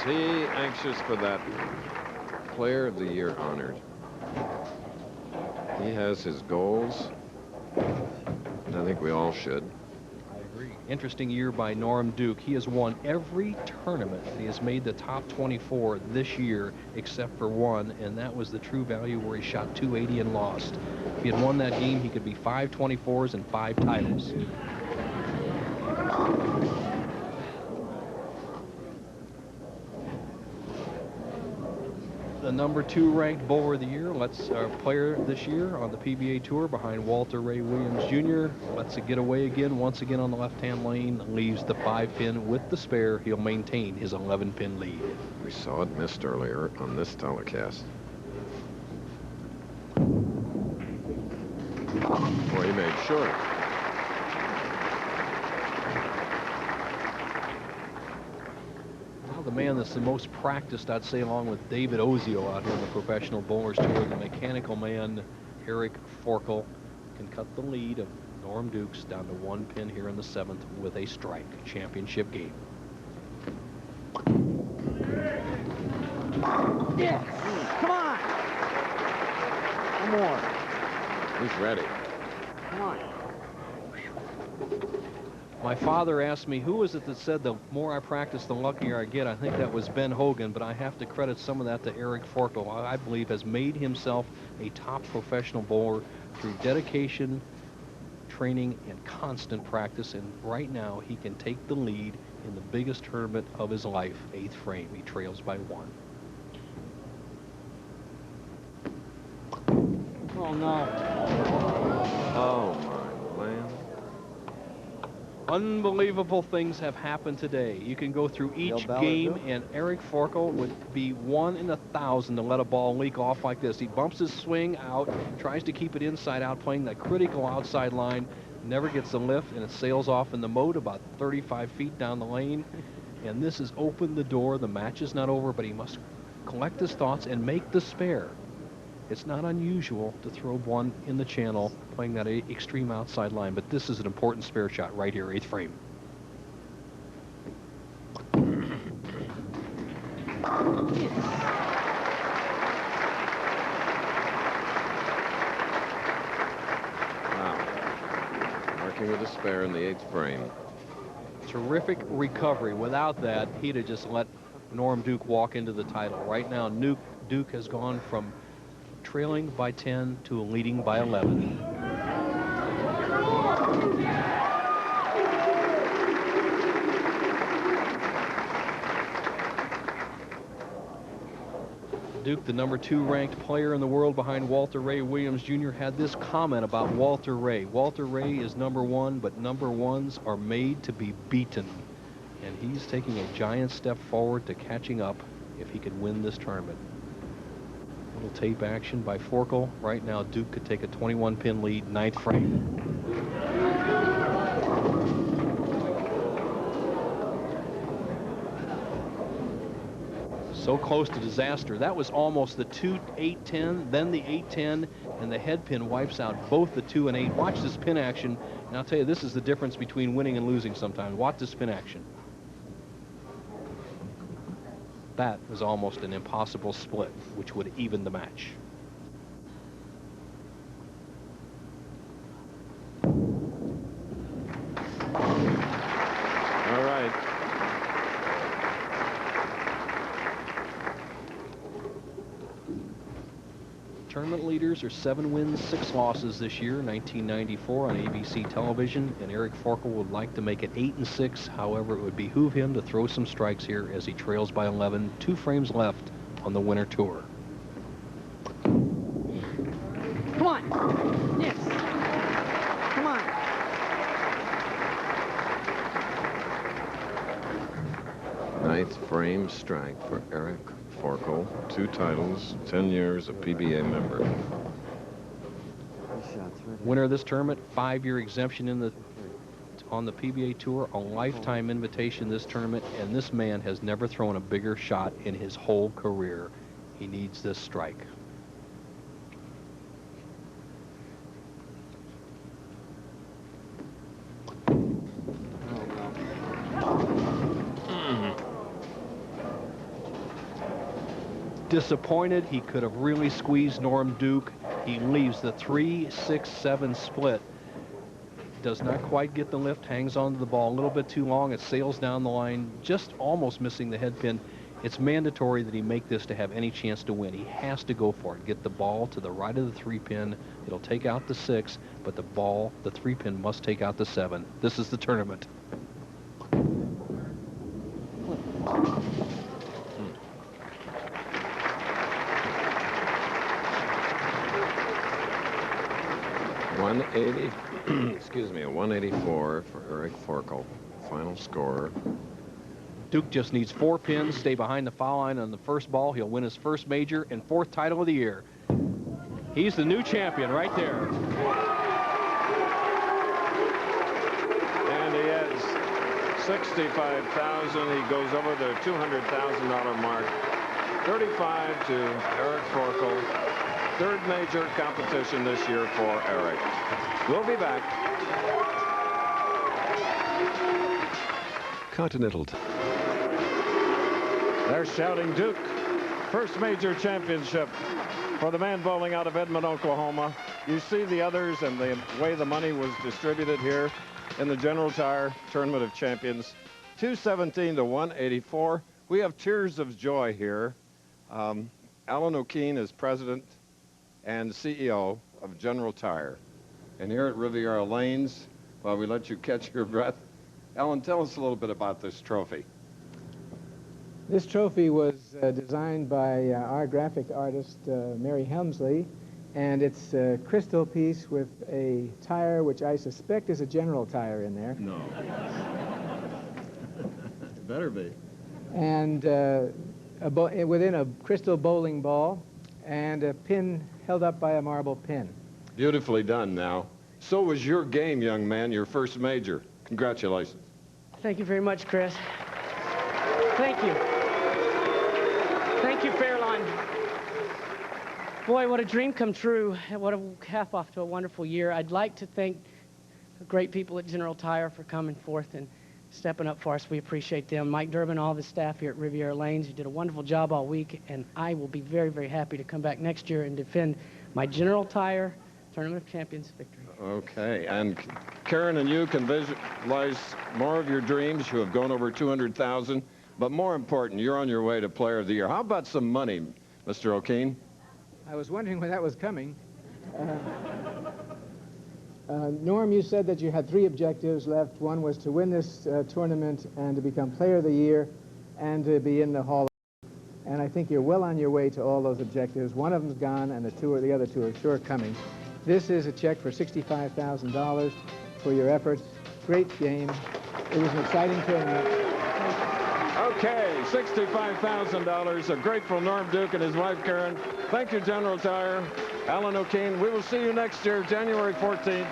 he anxious for that Player of the Year honored? He has his goals. And I think we all should. I agree. Interesting year by Norm Duke. He has won every tournament. He has made the top 24 this year except for one, and that was the True Value where he shot 280 and lost. If he had won that game, he could be 5 24s and 5 titles. The number 2 ranked bowler of the year, player this year on the PBA Tour behind Walter Ray Williams Jr. Lets it get away again, once again on the left-hand lane, leaves the 5-pin with the spare. He'll maintain his 11-pin lead. We saw it missed earlier on this telecast. Boy, he made short. The man that's the most practiced, I'd say, along with David Ozio out here on the Professional Bowlers Tour, the mechanical man, Eric Forkel, can cut the lead of Norm Dukes down to 1 pin here in the 7th with a strike championship game. Yes! Come on! One more. He's ready. Come on. My father asked me, who is it that said the more I practice, the luckier I get? I think that was Ben Hogan, but I have to credit some of that to Eric Forkel. I believe has made himself a top professional bowler through dedication, training, and constant practice. And right now, he can take the lead in the biggest tournament of his life, 8th frame. He trails by 1. Oh, no. Oh, my land. Unbelievable things have happened today. You can go through each game, and Eric Forkel would be 1 in 1,000 to let a ball leak off like this. He bumps his swing out, tries to keep it inside out, playing that critical outside line, never gets the lift, and it sails off in the moat about 35 feet down the lane. And this has opened the door. The match is not over, but he must collect his thoughts and make the spare. It's not unusual to throw one in the channel playing that extreme outside line, but this is an important spare shot right here, 8th frame. Wow. Marking with a spare in the 8th frame. Terrific recovery. Without that, he'd have just let Norm Duke walk into the title. Right now, Duke has gone from trailing by 10 to leading by 11. Duke, the number 2 ranked player in the world behind Walter Ray Williams Jr., had this comment about Walter Ray. Walter Ray is number 1, but number 1s are made to be beaten. And he's taking a giant step forward to catching up if he could win this tournament. Little tape action by Forkel. Right now, Duke could take a 21-pin lead, 9th frame. So close to disaster. That was almost the 2-8-10, then the 8-10, and the head pin wipes out both the 2 and 8. Watch this pin action, and I'll tell you, this is the difference between winning and losing sometimes. Watch this pin action. That was almost an impossible split, which would even the match. All right. Tournament leaders are 7 wins, 6 losses this year, 1994 on ABC television, and Eric Forkel would like to make it 8-6. However, it would behoove him to throw some strikes here as he trails by 11, 2 frames left on the winter tour. Come on. Yes. Come on. Ninth frame strike for Eric Forkel. 2 titles, 10 years, a PBA member. Winner of this tournament, 5-year exemption on the PBA Tour, a lifetime invitation this tournament, and this man has never thrown a bigger shot in his whole career. He needs this strike. disappointed. He could have really squeezed Norm Duke. He leaves the 3-6-7 split. Does not quite get the lift, hangs onto the ball a little bit too long. It sails down the line, just almost missing the head pin. It's mandatory that he make this to have any chance to win. He has to go for it. Get the ball to the right of the 3-pin. It'll take out the 6, but the 3-pin must take out the 7. This is the tournament. Excuse me, a 184 for Eric Forkel. Final score. Duke just needs 4 pins, stay behind the foul line on the first ball. He'll win his first major and 4th title of the year. He's the new champion right there. And he has 65,000. He goes over the $200,000 mark. 35 to Eric Forkel. 3rd major competition this year for Eric. We'll be back. Continental. They're shouting Duke. First major championship for the man bowling out of Edmond, Oklahoma. You see the others and the way the money was distributed here in the General Tire Tournament of Champions. 217 to 184. We have tears of joy here. Alan O'Keen is president and CEO of General Tire. And here at Riviera Lanes, while we let you catch your breath, Alan, tell us a little bit about this trophy. This trophy was designed by our graphic artist, Mary Helmsley, and it's a crystal piece with a tire which I suspect is a General Tire in there. No. It better be. And within a crystal bowling ball and a pin held up by a marble pin. Beautifully done now. So was your game, young man, your first major. Congratulations. Thank you very much, Chris. Thank you. Thank you, Fairlawn. Boy, what a dream come true. What a half off to a wonderful year. I'd like to thank the great people at General Tire for coming forth and stepping up for us. We appreciate them. Mike Durbin, all of his staff here at Riviera Lanes, who did a wonderful job all week, and I will be very, very happy to come back next year and defend my General Tire Tournament of Champions victory. Okay, and Karen and you can visualize more of your dreams. You have gone over 200,000, but more important, you're on your way to Player of the Year. How about some money, Mr. O'Keen? I was wondering when that was coming. Norm, you said that you had 3 objectives left. One was to win this tournament and to become Player of the Year and to be in the Hall of Fame. And I think you're well on your way to all those objectives. One of them's gone, and the other two are sure coming. This is a check for $65,000 for your efforts. Great game. It was an exciting tournament. Okay, $65,000. A grateful Norm Duke and his wife, Karen. Thank you, General Tire. Alan O'Keen. We will see you next year, January 14th.